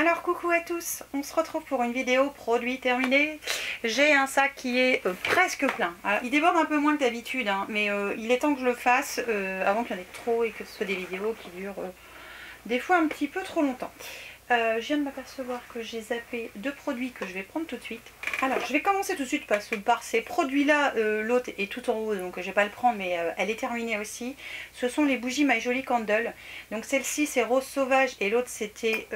Alors coucou à tous, on se retrouve pour une vidéo produit terminé. J'ai un sac qui est presque plein. Alors, il déborde un peu moins que d'habitude, hein, mais il est temps que je le fasse avant qu'il y en ait trop et que ce soit des vidéos qui durent des fois un petit peu trop longtemps. Je viens de m'apercevoir que j'ai zappé deux produits que je vais prendre tout de suite. Alors je vais commencer tout de suite par ces produits-là. L'autre est tout en haut donc je vais pas le prendre, mais elle est terminée aussi. Ce sont les bougies My Jolly Candle. Donc celle-ci c'est rose sauvage et l'autre c'était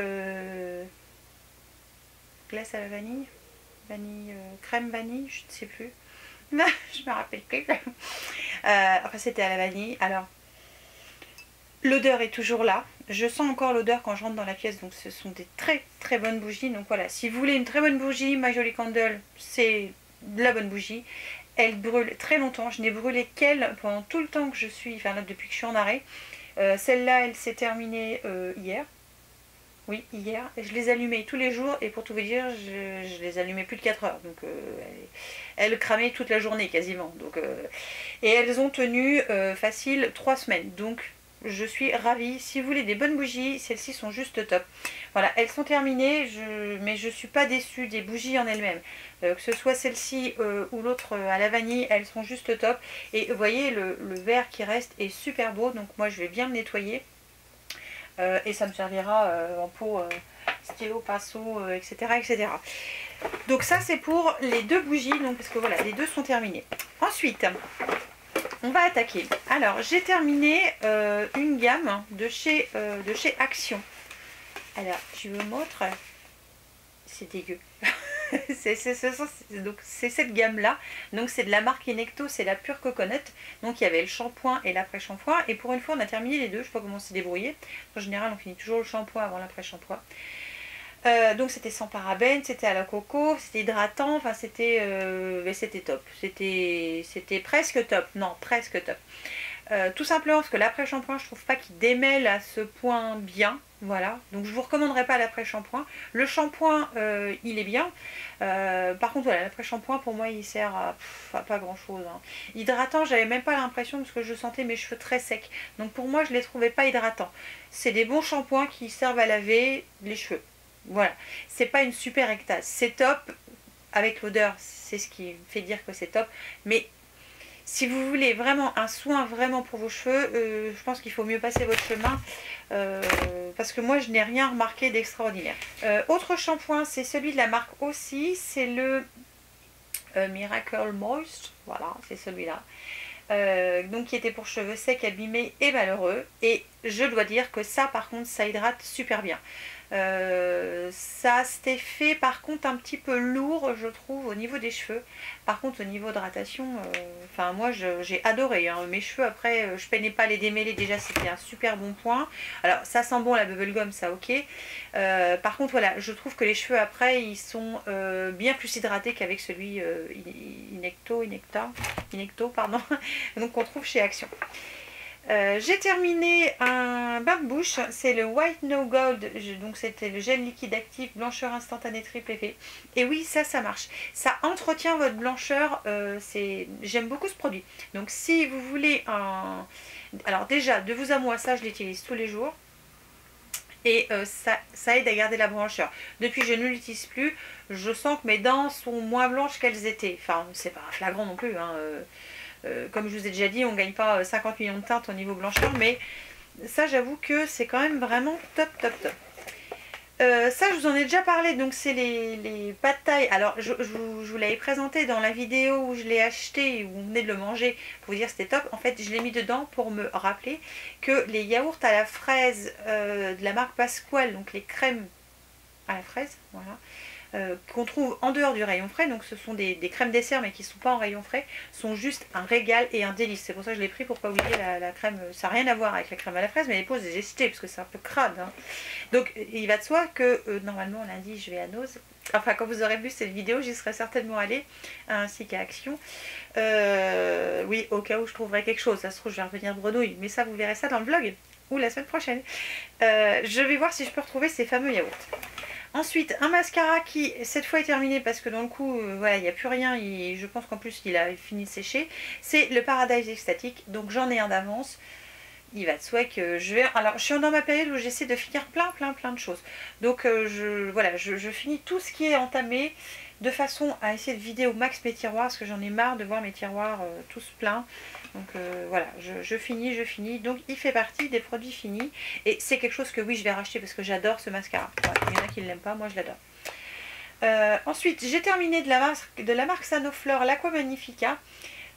glace à la vanille, crème vanille, je ne sais plus. Je me rappelle plus. Enfin c'était à la vanille. Alors l'odeur est toujours là. Je sens encore l'odeur quand je rentre dans la pièce, donc ce sont des très très bonnes bougies. Donc voilà, si vous voulez une très bonne bougie, My Jolly Candle, c'est de la bonne bougie. Elle brûle très longtemps. Je n'ai brûlé qu'elle pendant tout le temps que je suis, enfin là, depuis que je suis en arrêt. Celle-là, elle s'est terminée hier. Oui, hier. Et je les allumais tous les jours et pour tout vous dire, je les allumais plus de 4 heures. Donc elles cramaient toute la journée quasiment. Donc, et elles ont tenu facile 3 semaines. Donc je suis ravie. Si vous voulez des bonnes bougies, celles-ci sont juste top. Voilà, elles sont terminées, mais je ne suis pas déçue des bougies en elles-mêmes. Que ce soit celle-ci ou l'autre à la vanille, elles sont juste top. Et vous voyez, le verre qui reste est super beau. Donc moi, je vais bien le nettoyer. Et ça me servira en pot, stylo, pinceau, etc., etc. Donc ça, c'est pour les deux bougies. Donc, parce que voilà, les deux sont terminées. Ensuite, on va attaquer. Alors, j'ai terminé une gamme de chez Action. Alors, je vous montre. C'est dégueu. c'est cette gamme là, donc c'est de la marque Inecto, c'est la pure coconut. Donc il y avait le shampoing et l'après-shampoing, et pour une fois on a terminé les deux. Je sais pas comment on s'est débrouillé. En général on finit toujours le shampoing avant l'après-shampoing. Donc c'était sans parabènes, c'était à la coco, c'était hydratant, enfin c'était top, c'était presque top, non presque top. Tout simplement parce que l'après-shampoing, je trouve pas qu'il démêle à ce point bien. Voilà, donc je vous recommanderais pas l'après-shampoing. Le shampoing, il est bien. Par contre, voilà, l'après-shampoing, pour moi, il sert à pas grand-chose. Hein. Hydratant, j'avais même pas l'impression parce que je sentais mes cheveux très secs. Donc pour moi, je les trouvais pas hydratants. C'est des bons shampoings qui servent à laver les cheveux. Voilà, c'est pas une super extase. C'est top avec l'odeur, c'est ce qui me fait dire que c'est top. Mais si vous voulez vraiment un soin vraiment pour vos cheveux, je pense qu'il faut mieux passer votre chemin parce que moi je n'ai rien remarqué d'extraordinaire. Autre shampoing, c'est celui de la marque aussi, c'est le Miracle Moist, voilà, c'est celui-là. Donc qui était pour cheveux secs, abîmés et malheureux. Et je dois dire que ça par contre ça hydrate super bien. Ça a cet effet par contre un petit peu lourd je trouve au niveau des cheveux. Par contre au niveau hydratation, enfin moi j'ai adoré hein. Mes cheveux après je peinais pas à les démêler, déjà c'était un super bon point. Alors ça sent bon la bubblegum, ça ok. Par contre voilà, je trouve que les cheveux après ils sont bien plus hydratés qu'avec celui Inecto pardon, donc qu'on trouve chez Action. J'ai terminé un bain de bouche, c'est le White No Gold, donc c'était le gel liquide actif, blancheur instantanée triple effet. Et oui, ça marche. Ça entretient votre blancheur, j'aime beaucoup ce produit. Donc si vous voulez un... Alors déjà, de vous à moi, ça je l'utilise tous les jours. Et ça aide à garder la blancheur. Depuis que je ne l'utilise plus, je sens que mes dents sont moins blanches qu'elles étaient. Enfin, c'est pas flagrant non plus, hein. Comme je vous ai déjà dit, on ne gagne pas 50 millions de teintes au niveau blancheur, mais ça j'avoue que c'est quand même vraiment top. Ça je vous en ai déjà parlé, donc c'est les pâtes thaï. Alors je vous l'avais présenté dans la vidéo où je l'ai acheté, où vous venez de le manger, pour vous dire c'était top. En fait je l'ai mis dedans pour me rappeler que les yaourts à la fraise de la marque Pasquale, donc les crèmes à la fraise, voilà, qu'on trouve en dehors du rayon frais, donc ce sont des crèmes dessert mais qui ne sont pas en rayon frais, sont juste un régal et un délice. C'est pour ça que je l'ai pris, pour pas oublier la crème. Ça n'a rien à voir avec la crème à la fraise, mais les pauses j'ai jeté parce que c'est un peu crade, hein. Donc il va de soi que normalement lundi je vais à Nose, enfin quand vous aurez vu cette vidéo j'y serai certainement allée, ainsi qu'à Action. Oui, au cas où je trouverai quelque chose, ça se trouve je vais revenir bredouille, mais ça vous verrez ça dans le vlog ou la semaine prochaine. Je vais voir si je peux retrouver ces fameux yaourts. Ensuite, un mascara qui cette fois est terminé parce que dans le coup, voilà, il n'y a plus rien. Je pense qu'en plus il a fini de sécher. C'est le Paradise Extatique. Donc j'en ai un d'avance. il va de soi que je vais... Alors, je suis dans ma période où j'essaie de finir plein de choses. Donc, voilà, je finis tout ce qui est entamé de façon à essayer de vider au max mes tiroirs, parce que j'en ai marre de voir mes tiroirs tous pleins. Donc, voilà, je finis. Donc, il fait partie des produits finis. Et c'est quelque chose que, oui, je vais racheter parce que j'adore ce mascara. Ouais, il y en a qui ne l'aiment pas, moi, je l'adore. Ensuite, j'ai terminé de la marque Sanoflore l'Aqua Magnifica.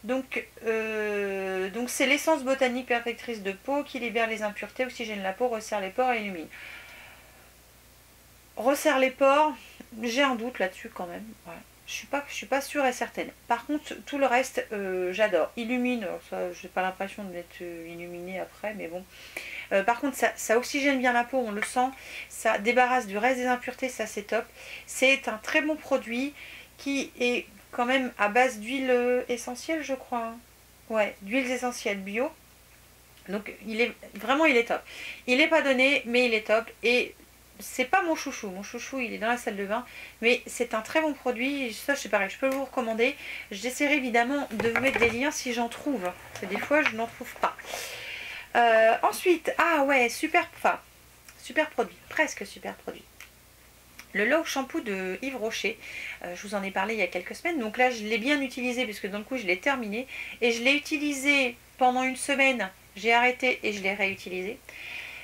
Donc c'est l'essence botanique perfectrice de peau qui libère les impuretés, oxygène la peau, resserre les pores et illumine. Resserre les pores, j'ai un doute là-dessus quand même. Ouais. Je suis pas sûre et certaine. Par contre, tout le reste, j'adore. Illumine, ça, j'ai pas l'impression d'être illuminée après, mais bon. Par contre, ça oxygène bien la peau, on le sent. Ça débarrasse du reste des impuretés, ça c'est top. C'est un très bon produit qui est quand même à base d'huile essentielle, je crois. Hein. Ouais, d'huiles essentielles bio. Donc il est top. Il n'est pas donné, mais il est top. Et c'est pas mon chouchou. Mon chouchou, il est dans la salle de bain. Mais c'est un très bon produit. Ça, c'est pareil, je peux vous recommander. J'essaierai évidemment de vous mettre des liens si j'en trouve. Parce que des fois, je n'en trouve pas. Ensuite, ah ouais, super produit. Presque super produit. Le Low Shampoo de Yves Rocher, je vous en ai parlé il y a quelques semaines, donc là je l'ai bien utilisé puisque dans le coup je l'ai terminé et je l'ai utilisé pendant une semaine, j'ai arrêté et je l'ai réutilisé.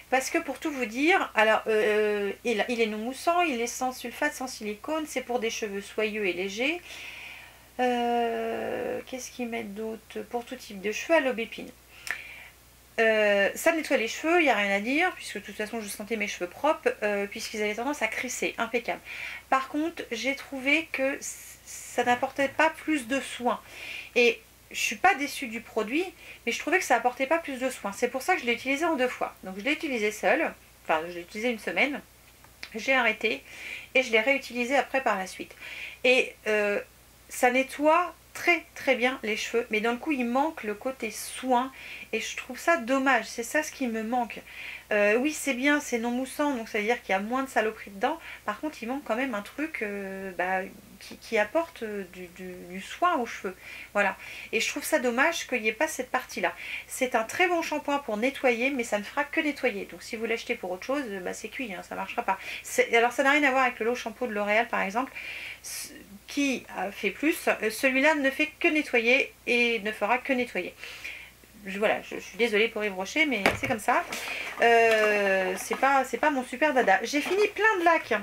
Parce que pour tout vous dire, alors il est non moussant, il est sans sulfate, sans silicone, c'est pour des cheveux soyeux et légers. Qu'est-ce qu'ils mettent d'autre? Pour tout type de cheveux à l'aubépine. Ça nettoie les cheveux, il n'y a rien à dire, puisque de toute façon je sentais mes cheveux propres, puisqu'ils avaient tendance à crisser, impeccable. Par contre, j'ai trouvé que ça n'apportait pas plus de soin. Et je suis pas déçue du produit, mais je trouvais que ça apportait pas plus de soin. C'est pour ça que je l'ai utilisé en 2 fois. Donc je l'ai utilisé seule, enfin je l'ai utilisé une semaine, j'ai arrêté, et je l'ai réutilisé après par la suite. Et ça nettoie très bien les cheveux, mais dans le coup il manque le côté soin et je trouve ça dommage, c'est ça ce qui me manque. Oui c'est bien, c'est non moussant, donc ça veut dire qu'il y a moins de saloperie dedans, par contre il manque quand même un truc qui apporte du soin aux cheveux, voilà, et je trouve ça dommage qu'il n'y ait pas cette partie là. C'est un très bon shampoing pour nettoyer, mais ça ne fera que nettoyer, donc si vous l'achetez pour autre chose, c'est cuit, hein, ça ne marchera pas. Alors ça n'a rien à voir avec le Low Shampoo de L'Oréal par exemple, qui fait plus, celui-là ne fait que nettoyer et ne fera que nettoyer. Voilà, je suis désolée pour Yves Rocher, mais c'est comme ça. C'est pas mon super dada. J'ai fini plein de lacs.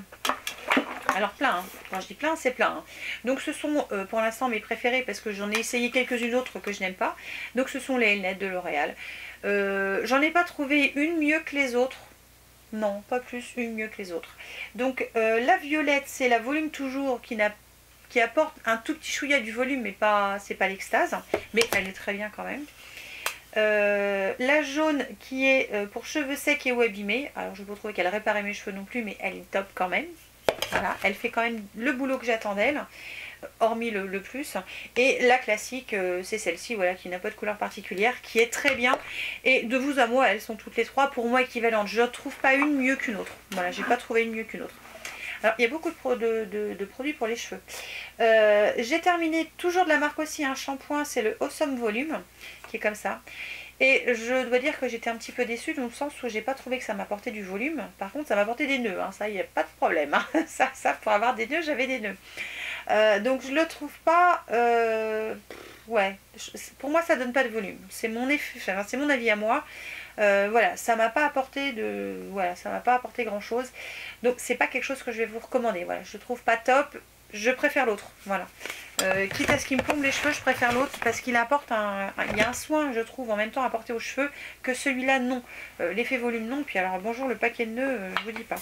Alors plein, hein. Quand je dis plein, c'est plein. Hein. Donc ce sont pour l'instant mes préférés parce que j'en ai essayé quelques-unes autres que je n'aime pas. Donc ce sont les Elnet de L'Oréal. J'en ai pas trouvé une mieux que les autres. Non, pas plus, une mieux que les autres. Donc la violette, c'est la volume toujours qui apporte un tout petit chouïa du volume, mais c'est pas l'extase, mais elle est très bien quand même. La jaune qui est pour cheveux secs et ou abîmés. Alors je ne peux pas trouver qu'elle réparait mes cheveux non plus, mais elle est top quand même. Voilà, elle fait quand même le boulot que j'attends d'elle, hormis le plus. Et la classique, c'est celle-ci, voilà, qui n'a pas de couleur particulière, qui est très bien. Et de vous à moi, elles sont toutes les trois pour moi équivalentes. Je ne trouve pas une mieux qu'une autre. Voilà, j'ai pas trouvé une mieux qu'une autre. Alors, il y a beaucoup de produits pour les cheveux. J'ai terminé toujours de la marque aussi un shampoing, c'est le Awesome Volume, qui est comme ça. Et je dois dire que j'étais un petit peu déçue dans le sens où j'ai pas trouvé que ça m'apportait du volume. Par contre, ça m'apportait des nœuds, hein, ça, il n'y a pas de problème. Hein. Ça, pour avoir des nœuds, j'avais des nœuds. Donc, je le trouve pas... ouais, pour moi, ça donne pas de volume. C'est mon avis à moi. Voilà, ça m'a pas apporté ça m'a pas apporté grand chose, donc c'est pas quelque chose que je vais vous recommander. Voilà, je trouve pas top, je préfère l'autre. Voilà, quitte à ce qu'il me plombe les cheveux, je préfère l'autre parce qu'il apporte il y a un soin, je trouve, en même temps apporté aux cheveux que celui-là non. L'effet volume non. Puis alors bonjour le paquet de nœuds, je vous dis pas.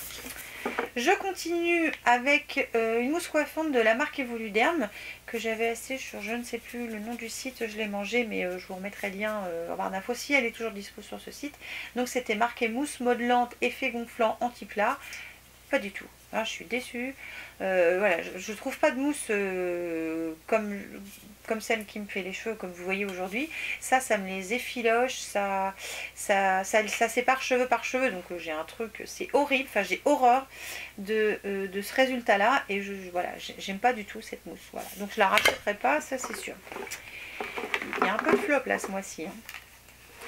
Je continue avec une mousse coiffante de la marque Evoluderm que j'avais acheté sur je ne sais plus le nom du site, je l'ai mangé, mais je vous remettrai le lien en barre d'infos si elle est toujours dispo sur ce site. Donc c'était marqué mousse modelante, effet gonflant, anti-plat. Pas du tout. Hein, je suis déçue. Voilà, je trouve pas de mousse comme celle qui me fait les cheveux, comme vous voyez aujourd'hui. Ça me les effiloche, ça sépare cheveux par cheveux. Donc j'ai un truc, c'est horrible. Enfin, j'ai horreur de ce résultat-là. Et voilà, j'aime pas du tout cette mousse. Voilà. Donc je la rachèterai pas, ça c'est sûr. Il y a un peu de flop là ce mois-ci. Hein.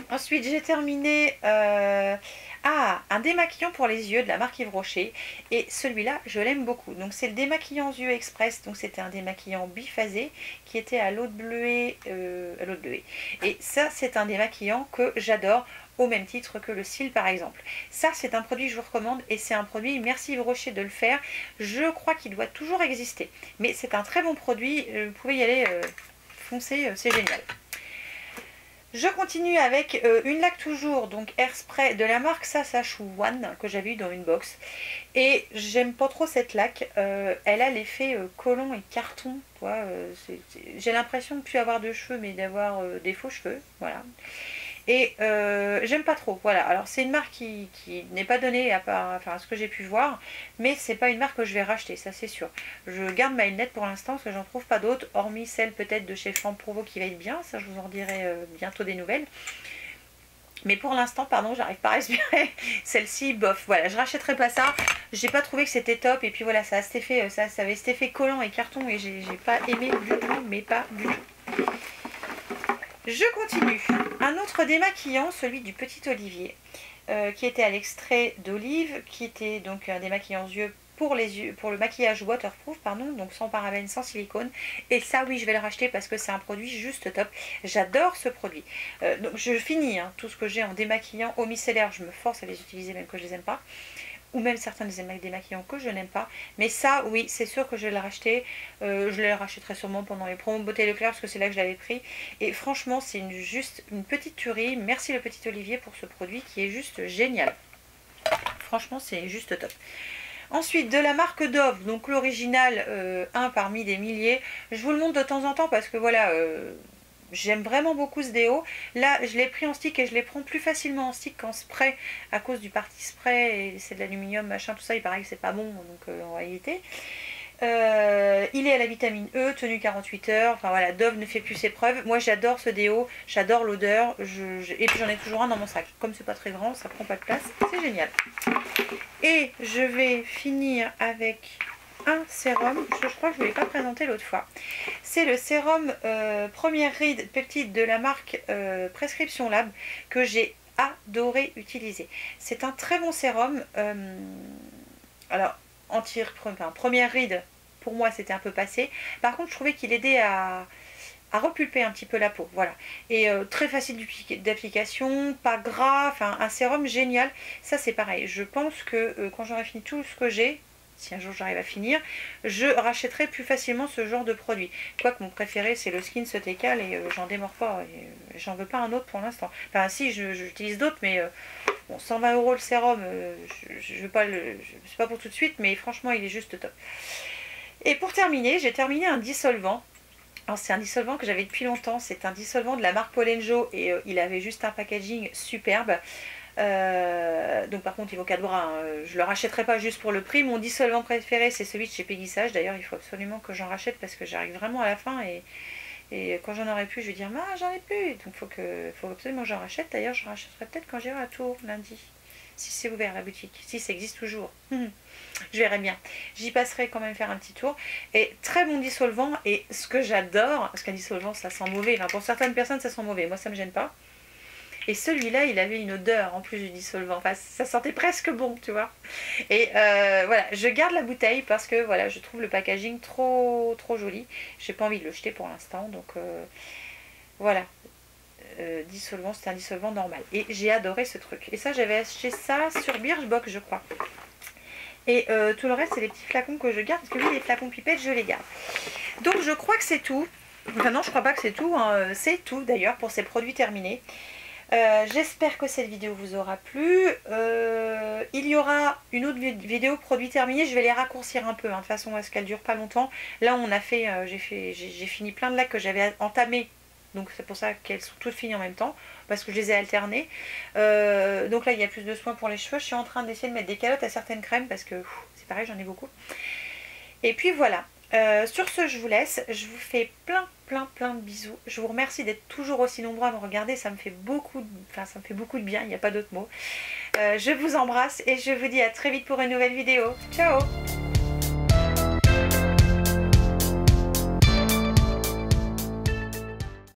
Ensuite, j'ai terminé un démaquillant pour les yeux de la marque Yves Rocher. Et celui-là, je l'aime beaucoup. Donc, c'est le démaquillant yeux express. Donc, c'était un démaquillant biphasé qui était à l'eau de bleuet. Et ça, c'est un démaquillant que j'adore, au même titre que le cil par exemple. Ça, c'est un produit que je vous recommande et c'est un produit, merci Yves Rocher de le faire. Je crois qu'il doit toujours exister. Mais c'est un très bon produit. Vous pouvez y aller, foncez, c'est génial. Je continue avec une laque toujours, donc Airspray de la marque Saskatchewan que j'avais eu dans une box. Et j'aime pas trop cette laque. Elle a l'effet collant et carton. J'ai l'impression de ne plus avoir de cheveux mais d'avoir des faux cheveux. Voilà. Et j'aime pas trop, voilà. Alors c'est une marque qui n'est pas donnée à part, enfin, à ce que j'ai pu voir, mais c'est pas une marque que je vais racheter, ça c'est sûr. Je garde ma lunette pour l'instant parce que j'en trouve pas d'autres, hormis celle peut-être de chez Franck Provo qui va être bien, ça je vous en dirai bientôt des nouvelles. Mais pour l'instant, pardon, j'arrive pas à respirer. Celle-ci, bof, voilà, je rachèterai pas ça. J'ai pas trouvé que c'était top. Et puis voilà, ça a cet effet, ça avait cet effet collant et carton et j'ai pas aimé du tout, mais pas du tout. Je continue. Un autre démaquillant, celui du Petit Olivier, qui était à l'extrait d'olive, qui était donc un démaquillant yeux pour les yeux, pour le maquillage waterproof, pardon, donc sans parabènes, sans silicone. Et ça, oui, je vais le racheter parce que c'est un produit juste top. J'adore ce produit. Donc je finis tout ce que j'ai en démaquillant au micellaire. Je me force à les utiliser même que je les aime pas. Ou même certains des démaquillants que je n'aime pas. Mais ça, oui, c'est sûr que je vais le racheter. Je le rachèterai sûrement pendant les promos Beauté Leclerc parce que c'est là que je l'avais pris. Et franchement, c'est juste une petite tuerie. Merci le Petit Olivier pour ce produit qui est juste génial. Franchement, c'est juste top. Ensuite, de la marque Dove, donc l'original, un parmi des milliers. Je vous le montre de temps en temps parce que voilà... j'aime vraiment beaucoup ce déo. Là, je l'ai pris en stick et je les prends plus facilement en stick qu'en spray à cause du parti spray et c'est de l'aluminium, machin, tout ça. Il paraît que c'est pas bon, donc en réalité. Il est à la vitamine E, tenue 48 heures. Enfin voilà, Dove ne fait plus ses preuves. Moi, j'adore ce déo, j'adore l'odeur. Et puis j'en ai toujours un dans mon sac. Comme c'est pas très grand, ça prend pas de place. C'est génial. Et je vais finir avec un sérum, je crois que je ne l'ai pas présenté l'autre fois. C'est le sérum première ride peptide de la marque Prescription Lab que j'ai adoré utiliser. C'est un très bon sérum. Alors, première ride, pour moi c'était un peu passé. Par contre, je trouvais qu'il aidait à repulper un petit peu la peau, voilà. Et très facile d'application, pas gras, enfin un sérum génial. Ça c'est pareil, je pense que quand j'aurai fini tout ce que j'ai, si un jour j'arrive à finir, je rachèterai plus facilement ce genre de produit. Quoique mon préféré c'est le Skin Sotecal et j'en démords pas, j'en veux pas un autre pour l'instant. Enfin si, j'utilise d'autres, mais bon, 120 € le sérum, je veux pas c'est pas pour tout de suite, mais franchement il est juste top. Et pour terminer, j'ai terminé un dissolvant. Alors c'est un dissolvant que j'avais depuis longtemps, c'est un dissolvant de la marque Polenjo et il avait juste un packaging superbe. Donc par contre il vaut 4 bras, je le rachèterai pas juste pour le prix. Mon dissolvant préféré c'est celui de chez Peggy Sage, d'ailleurs il faut absolument que j'en rachète parce que j'arrive vraiment à la fin et quand j'en aurai plus je vais dire ah j'en ai plus, donc faut absolument que j'en rachète. D'ailleurs je rachèterai peut-être quand j'irai à Tours lundi, si c'est ouvert la boutique, si ça existe toujours. Je verrai bien, j'y passerai quand même faire un petit tour. Et très bon dissolvant, et ce que j'adore, parce qu'un dissolvant ça sent mauvais, enfin, pour certaines personnes ça sent mauvais, moi ça me gêne pas. Et celui-là, il avait une odeur en plus du dissolvant. Enfin, ça sentait presque bon, tu vois. Et voilà, je garde la bouteille parce que voilà, je trouve le packaging trop joli. J'ai pas envie de le jeter pour l'instant, donc voilà. Dissolvant, c'est un dissolvant normal. Et j'ai adoré ce truc. Et ça, j'avais acheté ça sur Birchbox, je crois. Et tout le reste, c'est les petits flacons que je garde parce que lui, les flacons pipettes, je les garde. Donc, je crois que c'est tout. Enfin, non, je crois pas que c'est tout. Hein. C'est tout d'ailleurs pour ces produits terminés. J'espère que cette vidéo vous aura plu. Il y aura une autre vidéo produits terminés. Je vais les raccourcir un peu de façon à ce qu'elle dure pas longtemps. Là on a fait, j'ai fini plein de lacs que j'avais entamés. Donc c'est pour ça qu'elles sont toutes finies en même temps. Parce que je les ai alternées. Donc là il y a plus de soins pour les cheveux. Je suis en train d'essayer de mettre des calottes à certaines crèmes. Parce que c'est pareil, j'en ai beaucoup. Et puis voilà. Sur ce, je vous laisse. Je vous fais plein de bisous. Je vous remercie d'être toujours aussi nombreux à me regarder. Ça me fait beaucoup de bien. Il n'y a pas d'autre mot. Je vous embrasse et je vous dis à très vite pour une nouvelle vidéo. Ciao!